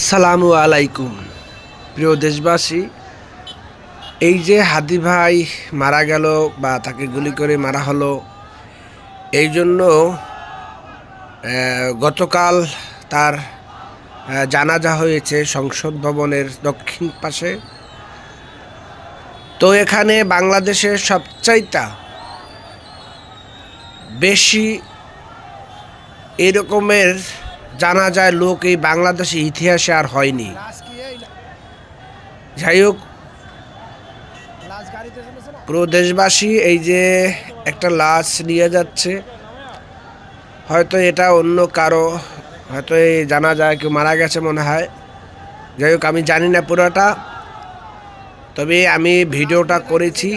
আসসালামু আলাইকুম প্রিয় দেশবাসী। এই যে হাদি ভাই মারা গেল বা তাকে গুলি করে মারা হলো, এই জন্য গতকাল তার জানাজা হয়েছে সংসদ ভবনের দক্ষিণ পাশে। তো এখানে বাংলাদেশের সবচাইতে বেশি এরকমের জানাজায় লোক এই বাংলাদেশের ইতিহাসে আর হয়নি। যাই হোক, পুরো দেশবাসী এই যে একটা লাশ নিয়ে যাচ্ছে, হয়তো এটা অন্য কারো, হয়তো এই জানা যায় কেউ মারা গেছে মনে হয়। যাই হোক, আমি জানি না পুরোটা, তবে আমি ভিডিওটা করেছি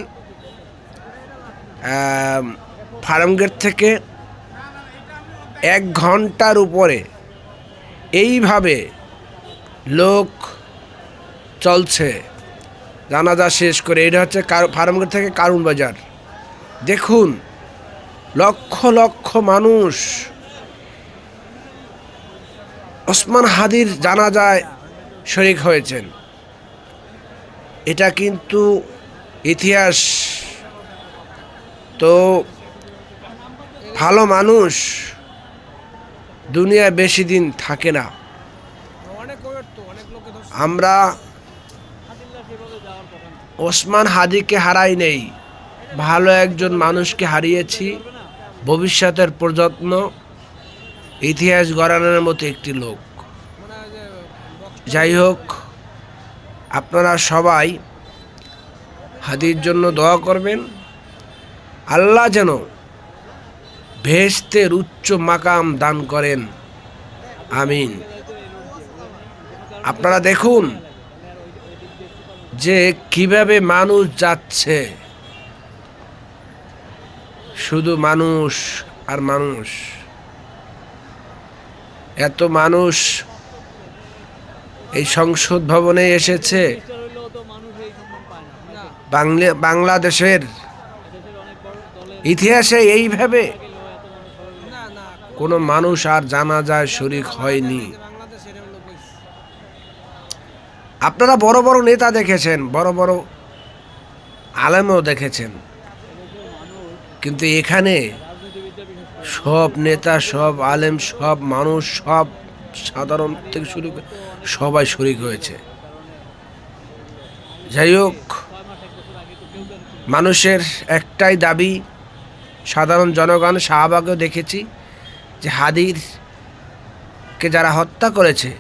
ফার্মগেট থেকে 1 ঘন্টার উপরে এইভাবে লোক চলছে জানাজা শেষ করে। এটা হচ্ছে ফার্মগেট থেকে কারুন বাজার। দেখুন, লক্ষ লক্ষ মানুষ ওসমান হাদির জানাজায় শরীক হয়েছেন। এটা কিন্তু ইতিহাস। তো ভালো মানুষ দুনিয়ায় বেশি দিন থাকে না। আমরা ওসমান হাদিকে হারাই নেই, ভালো একজন মানুষকে হারিয়েছি, ভবিষ্যতের প্রজন্ম ইতিহাস গড়ানোর মতো একটি লোক। যাই হোক, আপনারা সবাই হাদির জন্য দোয়া করবেন, আল্লাহ যেন বেহেশতের উচ্চ মাকাম দান করেন, আমিন। আপনারা দেখুন যে কিভাবে মানুষ যাচ্ছে, শুধু মানুষ আর মানুষ। এত মানুষ এই সংসদ ভবনে এসেছে। বাংলাদেশের ইতিহাসে এইভাবে কোনো মানুষ আর জানাজায় শরীক হয়নি। আপনারা বড় বড় নেতা দেখেছেন, বড় বড় আলেমও দেখেছেন, কিন্তু এখানে সব নেতা, সব আলেম, সব মানুষ, সব সাধারণ থেকে শুরু করে সবাই শরীক হয়েছে। যাই হোক, মানুষের একটাই দাবি, সাধারণ জনগণ, শাহবাগেও দেখেছি যে হাদিরকে যারা হত্যা করেছে